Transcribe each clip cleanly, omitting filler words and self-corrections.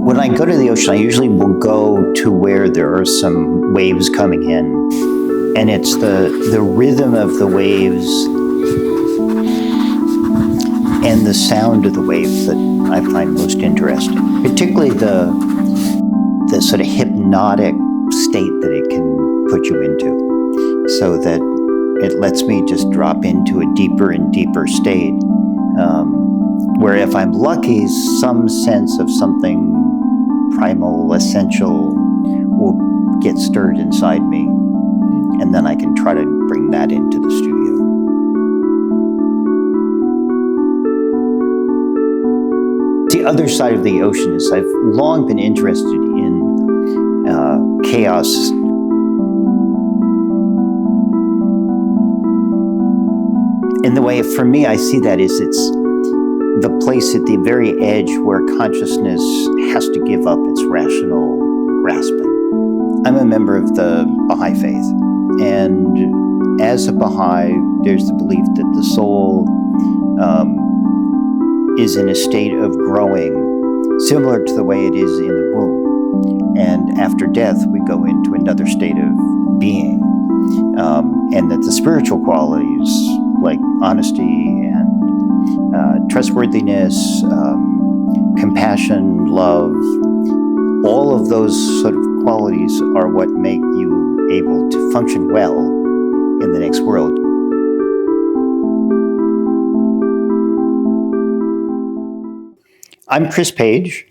When I go to the ocean, I usually will go to where there are some waves coming in, and it's the rhythm of the waves and the sound of the waves that I find most interesting, particularly the sort of hypnotic state that it can put you into, so that it lets me just drop into a deeper and deeper state, where if I'm lucky, some sense of something primal, essential will get stirred inside me, and then I can try to bring that into the studio. The other side of the ocean is I've long been interested in chaos. And the way, for me, I see that is it's the place at the very edge where consciousness has to give up its rational grasping. I'm a member of the Baha'i faith, and as a Baha'i, there's the belief that the soul is in a state of growing, similar to the way it is in the womb. And after death, we go into another state of being. And that the spiritual qualities, like honesty and trustworthiness, compassion, love, all of those sort of qualities are what make you able to function well in the next world. I'm Chris Page.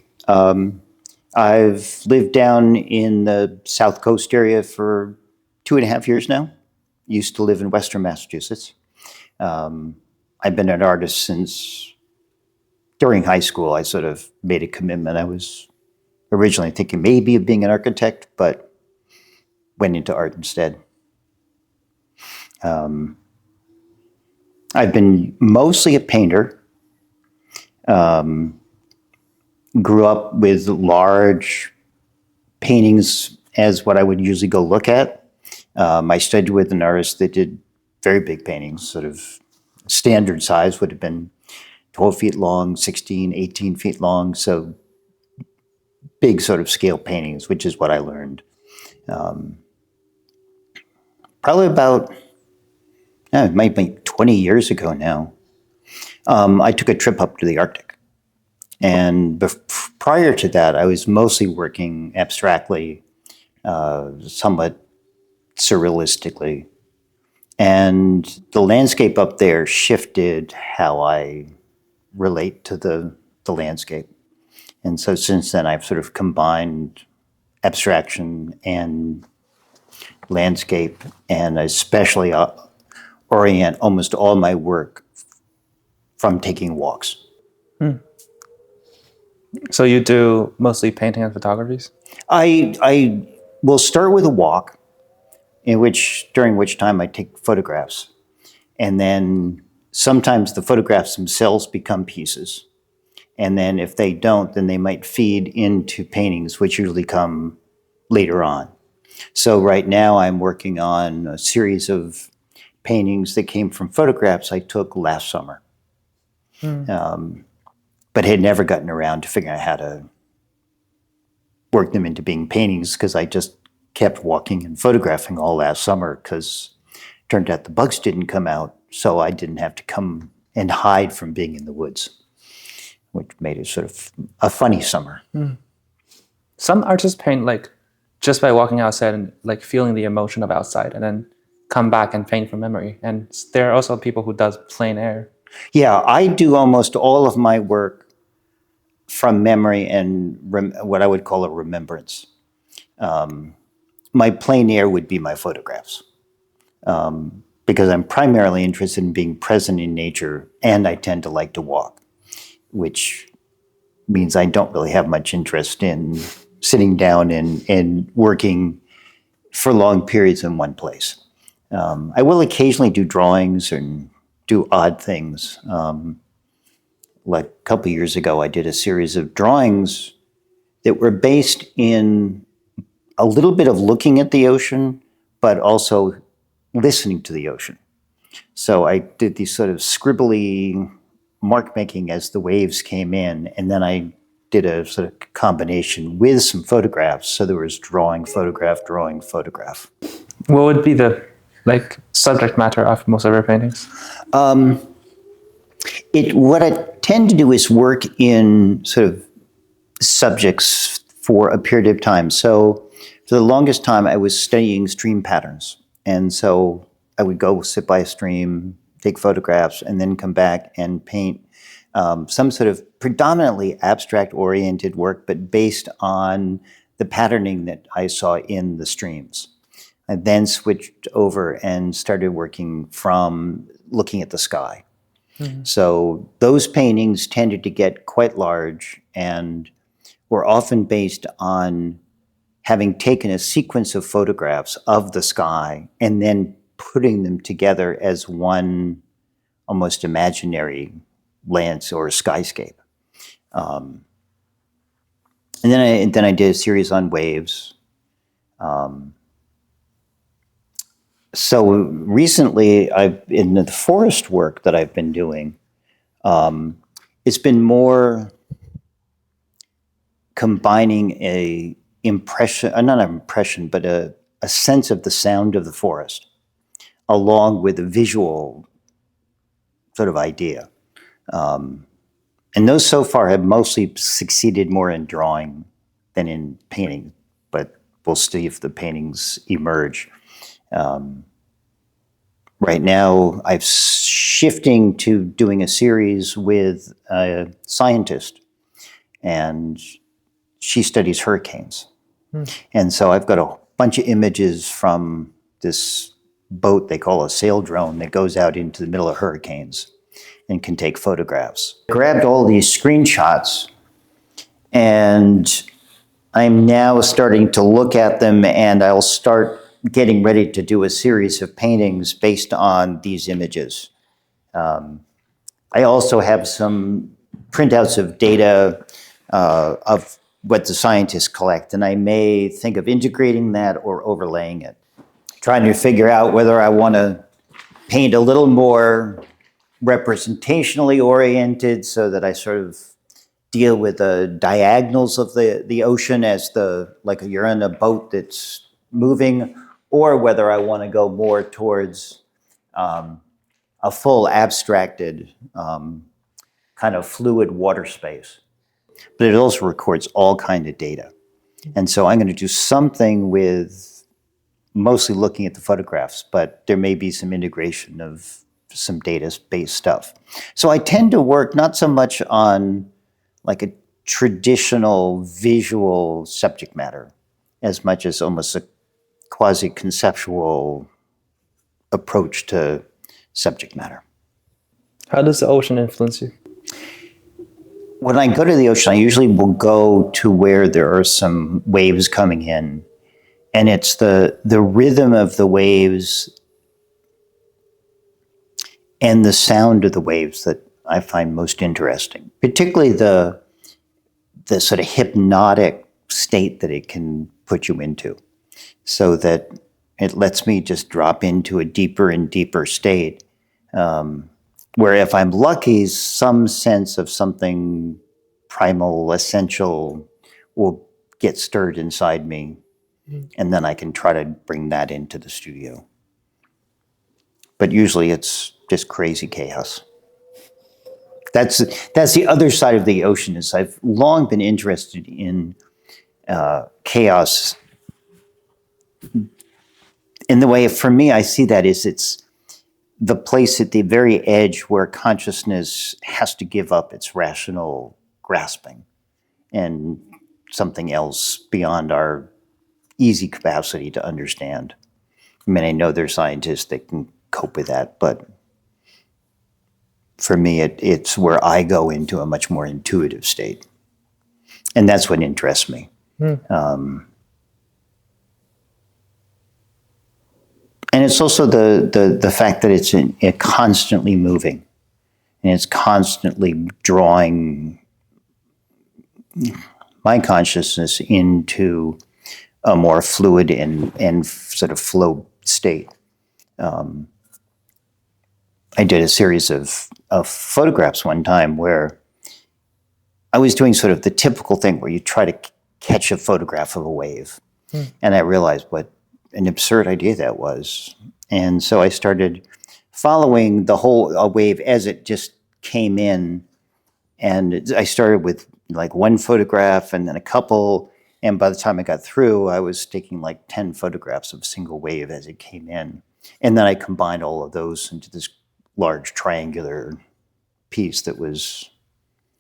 I've lived down in the South Coast area for 2.5 years now. Used to live in Western Massachusetts. I've been an artist since during high school. I sort of made a commitment. I was originally thinking maybe of being an architect, but went into art instead. I've been mostly a painter. Grew up with large paintings as what I would usually go look at. I studied with an artist that did very big paintings, sort of standard size would have been 12 feet long, 16, 18 feet long, so big sort of scale paintings, which is what I learned. Probably about, it might be 20 years ago now, I took a trip up to the Arctic. And prior to that, I was mostly working abstractly, somewhat surrealistically. And the landscape up there shifted how I relate to the landscape. And so since then, I've sort of combined abstraction and landscape, and especially orient almost all my work from taking walks. So you do mostly painting and photographies? I will start with a walk, during which time I take photographs. And then sometimes the photographs themselves become pieces. And then if they don't, then they might feed into paintings, which usually come later on. So right now I'm working on a series of paintings that came from photographs I took last summer. But had never gotten around to figuring out how to work them into being paintings, because I just kept walking and photographing all last summer, because it turned out the bugs didn't come out, so I didn't have to come and hide from being in the woods, which made it sort of a funny summer. Some artists paint like just by walking outside and like feeling the emotion of outside, and then come back and paint from memory. And there are also people who does plein air. Yeah, I do almost all of my work from memory and what I would call a remembrance. My plein air would be my photographs, because I'm primarily interested in being present in nature, and I tend to like to walk, which means I don't really have much interest in sitting down and working for long periods in one place. I will occasionally do drawings and do odd things. Like a couple of years ago, I did a series of drawings that were based in a little bit of looking at the ocean, but also listening to the ocean. So I did these sort of scribbly mark making as the waves came in, and then I did a sort of combination with some photographs. So there was drawing, photograph, drawing, photograph. What would be the like subject matter of most of your paintings? What I tend to do is work in sort of subjects for a period of time. So for the longest time, I was studying stream patterns. And so I would go sit by a stream, take photographs, and then come back and paint some sort of predominantly abstract-oriented work, but based on the patterning that I saw in the streams. I then switched over and started working from looking at the sky. Mm-hmm. So those paintings tended to get quite large and were often based on having taken a sequence of photographs of the sky and then putting them together as one almost imaginary landscape or skyscape. And then I did a series on waves. So recently, in the forest work that I've been doing, it's been more combining not an impression, but a sense of the sound of the forest, along with a visual sort of idea. And those so far have mostly succeeded more in drawing than in painting, but we'll see if the paintings emerge. Right now, I'm shifting to doing a series with a scientist, and she studies hurricanes. And so I've got a bunch of images from this boat they call a sail drone that goes out into the middle of hurricanes and can take photographs. I grabbed all these screenshots, and I'm now starting to look at them, and I'll start getting ready to do a series of paintings based on these images. I also have some printouts of data of what the scientists collect, and I may think of integrating that or overlaying it. Trying to figure out whether I want to paint a little more representationally oriented so that I sort of deal with the diagonals of the ocean as like you're in a boat that's moving, or whether I want to go more towards a full abstracted kind of fluid water space. But it also records all kinds of data. And so I'm going to do something with mostly looking at the photographs, but there may be some integration of some data-based stuff. So I tend to work not so much on like a traditional visual subject matter as much as almost a quasi-conceptual approach to subject matter. How does the ocean influence you? When I go to the ocean, I usually will go to where there are some waves coming in, and it's the rhythm of the waves and the sound of the waves that I find most interesting, particularly the sort of hypnotic state that it can put you into, so that it lets me just drop into a deeper and deeper state, where if I'm lucky, some sense of something primal, essential will get stirred inside me, and then I can try to bring that into the studio. But usually it's just crazy chaos. That's the other side of the ocean. Is I've long been interested in chaos. In the way, for me, I see that as it's the place at the very edge where consciousness has to give up its rational grasping and something else beyond our easy capacity to understand. I mean, I know there's scientists that can cope with that, but for me, it's where I go into a much more intuitive state. And that's what interests me. And it's also the fact that it's constantly moving, and it's constantly drawing my consciousness into a more fluid and sort of flow state. I did a series of photographs one time where I was doing sort of the typical thing where you try to catch a photograph of a wave. And I realized what an absurd idea that was. And so I started following the whole wave as it just came in. And I started with like one photograph and then a couple. And by the time I got through, I was taking like 10 photographs of a single wave as it came in. And then I combined all of those into this large triangular piece that was,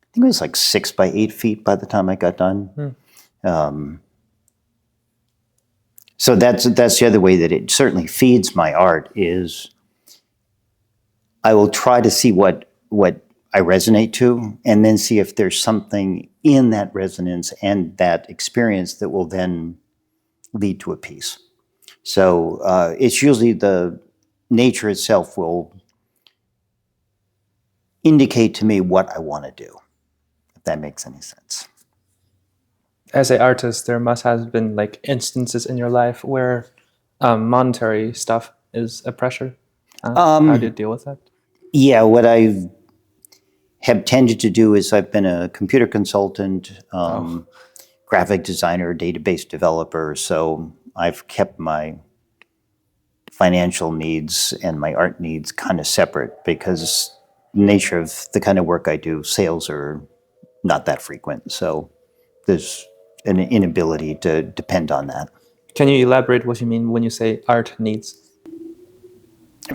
I think it was like 6 by 8 feet by the time I got done. So that's the other way that it certainly feeds my art is I will try to see what I resonate to, and then see if there's something in that resonance and that experience that will then lead to a piece. So it's usually the nature itself will indicate to me what I want to do, if that makes any sense. As an artist, there must have been like instances in your life where monetary stuff is a pressure. How do you deal with that? Yeah, what I have tended to do is I've been a computer consultant, graphic designer, database developer. So I've kept my financial needs and my art needs kind of separate because the nature of the kind of work I do, sales are not that frequent. So there's an inability to depend on that. Can you elaborate what you mean when you say art needs?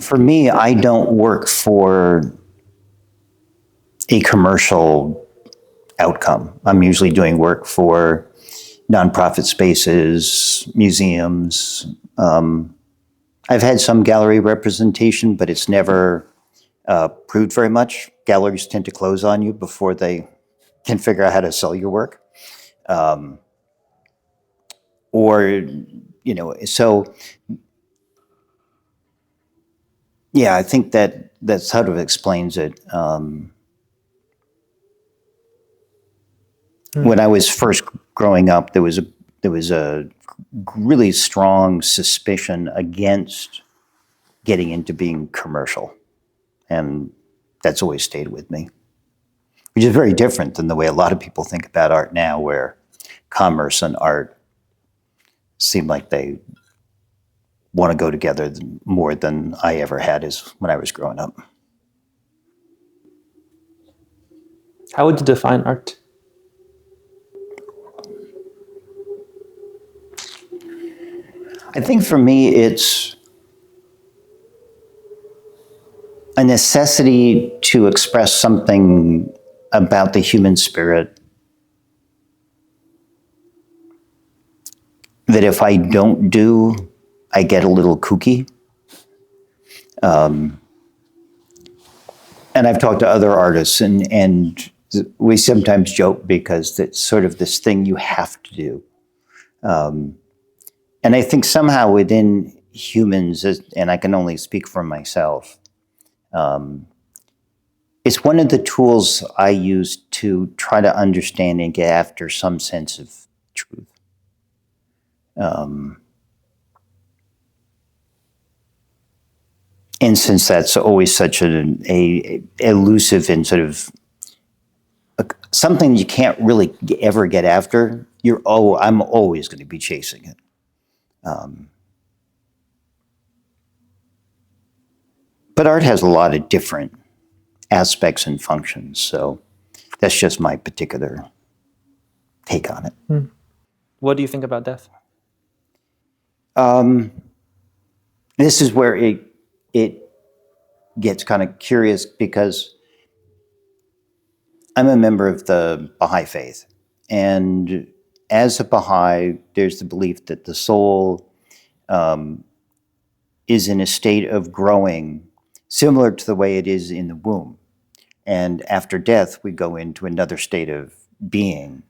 For me, I don't work for a commercial outcome. I'm usually doing work for nonprofit spaces, museums. I've had some gallery representation, but it's never proved very much. Galleries tend to close on you before they can figure out how to sell your work. So yeah, I think that sort of explains it. When I was first growing up, there was a really strong suspicion against getting into being commercial, and that's always stayed with me, which is very different than the way a lot of people think about art now, where commerce and art seem like they want to go together more than I ever had as when I was growing up. How would you define art? I think for me, it's a necessity to express something about the human spirit that if I don't do, I get a little kooky. And I've talked to other artists, and we sometimes joke because it's sort of this thing you have to do. And I think somehow within humans, and I can only speak for myself, it's one of the tools I use to try to understand and get after some sense of truth. And since that's always such a elusive and sort of something you can't really ever get after, I'm always going to be chasing it. But art has a lot of different aspects and functions, so that's just my particular take on it. What do you think about death? This is where it gets kind of curious because I'm a member of the Baha'i faith, and as a Baha'i, there's the belief that the soul is in a state of growing similar to the way it is in the womb. And after death, we go into another state of being.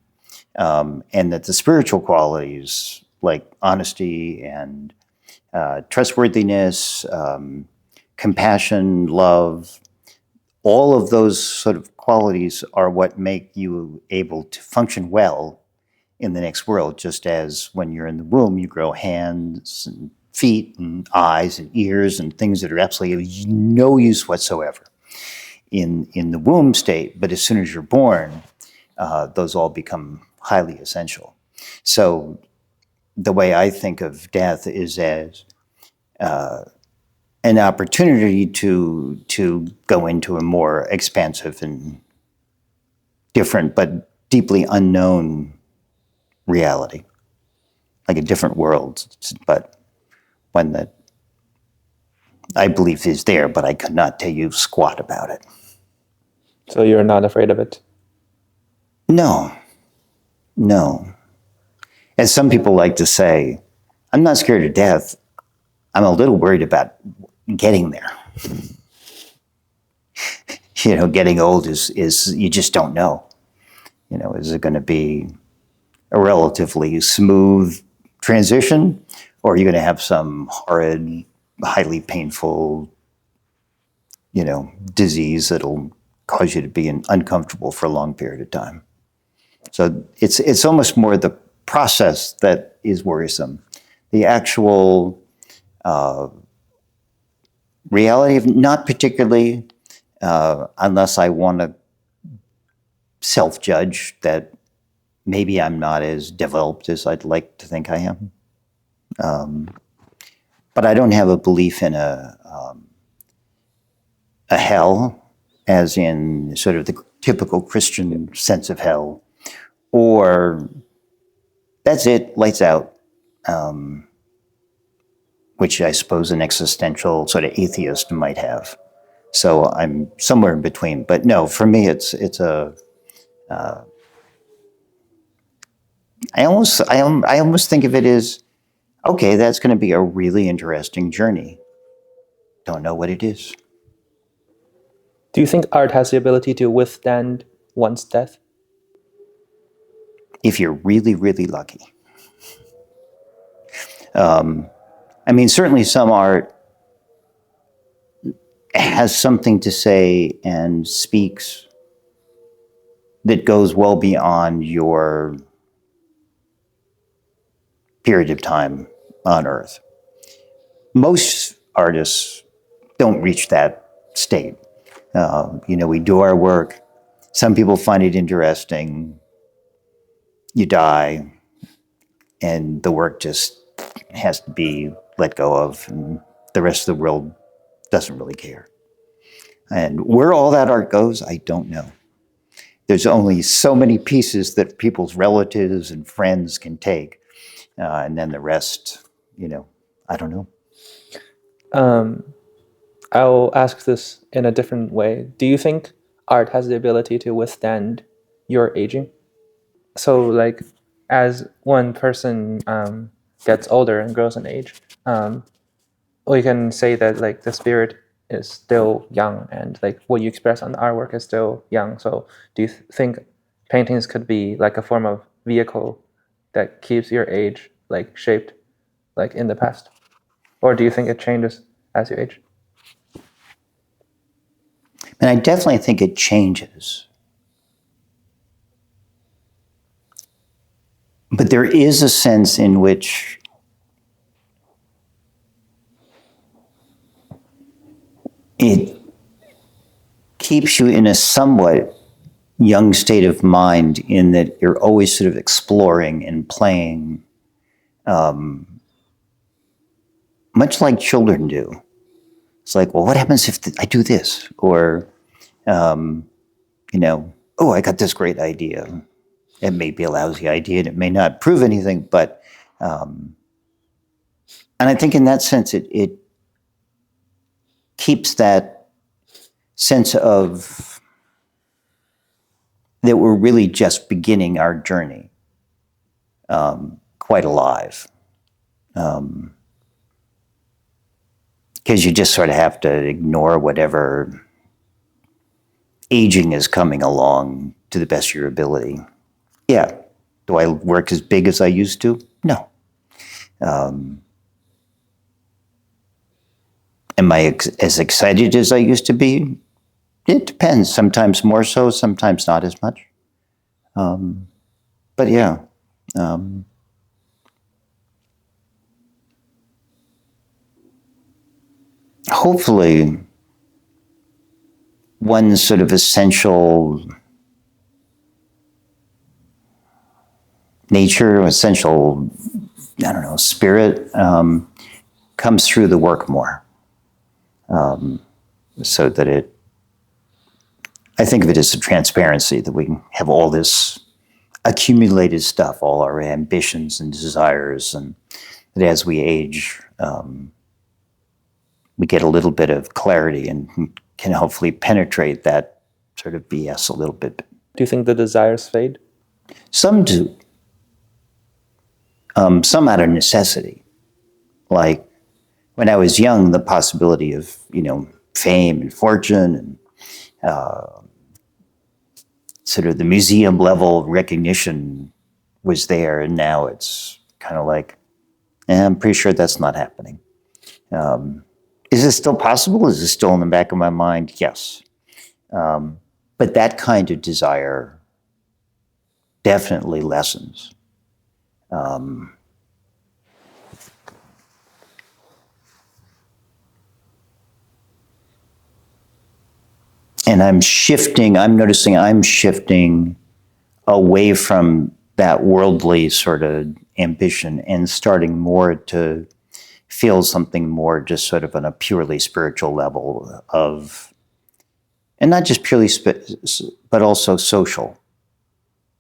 And that the spiritual qualities like honesty and trustworthiness, compassion, love, all of those sort of qualities are what make you able to function well in the next world, just as when you're in the womb, you grow hands and feet and eyes and ears and things that are absolutely of no use whatsoever in the womb state. But as soon as you're born, those all become highly essential. So the way I think of death is as an opportunity to go into a more expansive and different but deeply unknown reality, like a different world, but one that I believe is there, but I could not tell you squat about it. So you're not afraid of it? No, no. As some people like to say, I'm not scared of death. I'm a little worried about getting there. Getting old is you just don't know. Is it going to be a relatively smooth transition, or are you going to have some horrid, highly painful, disease that'll cause you to be uncomfortable for a long period of time? So it's almost more the process that is worrisome. The actual reality of not particularly, unless I want to self-judge that maybe I'm not as developed as I'd like to think I am. But I don't have a belief in a hell, as in sort of the typical Christian sense of hell, or that's it, lights out, which I suppose an existential sort of atheist might have. So I'm somewhere in between. But no, for me, it's a. I almost think of it as, okay, that's going to be a really interesting journey. Don't know what it is. Do you think art has the ability to withstand one's death? If you're really, really lucky. Certainly some art has something to say and speaks that goes well beyond your period of time on Earth. Most artists don't reach that state. We do our work. Some people find it interesting. You die, and the work just has to be let go of, and the rest of the world doesn't really care. And where all that art goes, I don't know. There's only so many pieces that people's relatives and friends can take, and then the rest, I don't know. I'll ask this in a different way. Do you think art has the ability to withstand your aging? So, like, as one person gets older and grows in age, we can say that like the spirit is still young, and like what you express on the artwork is still young. So, do you think paintings could be like a form of vehicle that keeps your age like shaped, like in the past, or do you think it changes as you age? And I definitely think it changes. But there is a sense in which it keeps you in a somewhat young state of mind, in that you're always sort of exploring and playing, much like children do. It's like, well, what happens if I do this? Or, oh, I got this great idea. It may be a lousy idea and it may not prove anything, but, and I think in that sense, it keeps that sense of that we're really just beginning our journey quite alive. Because you just sort of have to ignore whatever aging is coming along to the best of your ability. Yeah. Do I work as big as I used to? No. Am I as excited as I used to be? It depends. Sometimes more so, sometimes not as much. But yeah. Hopefully, one sort of essential nature, essential, I don't know, spirit, comes through the work more. So that I think of it as a transparency, that we have all this accumulated stuff, all our ambitions and desires, and that as we age, we get a little bit of clarity and can hopefully penetrate that sort of BS a little bit. Do you think the desires fade? Some do. Some out of necessity. Like when I was young, the possibility of, fame and fortune and sort of the museum level recognition was there. And now it's kind of like, I'm pretty sure that's not happening. Is it still possible? Is it still in the back of my mind? Yes. But that kind of desire definitely lessens. And I'm noticing I'm shifting away from that worldly sort of ambition and starting more to feel something more just sort of on a purely spiritual level of, and not just purely, but also social,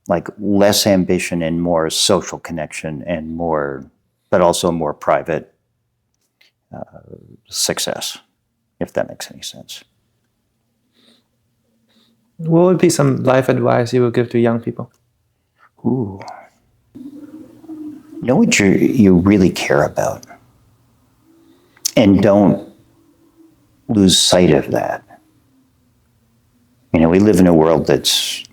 like less ambition and more social connection and more, but also more private success, if that makes any sense. What would be some life advice you would give to young people? Ooh. Know what you really care about. And don't lose sight of that. We live in a world that's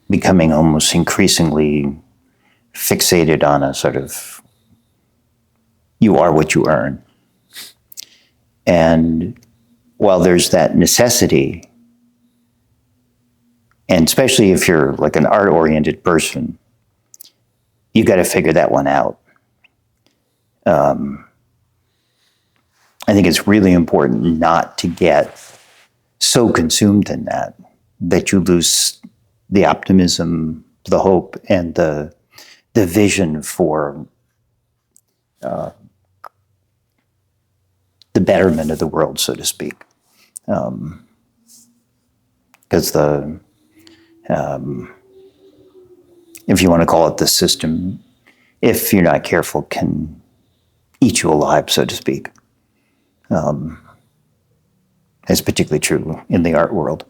becoming almost increasingly fixated on a sort of, you are what you earn. And while there's that necessity, and especially if you're like an art-oriented person, you got to figure that one out. I think it's really important not to get so consumed in that you lose the optimism, the hope, and the vision for the betterment of the world, so to speak. Because if you want to call it the system, if you're not careful, can eat you alive, so to speak. That's particularly true in the art world.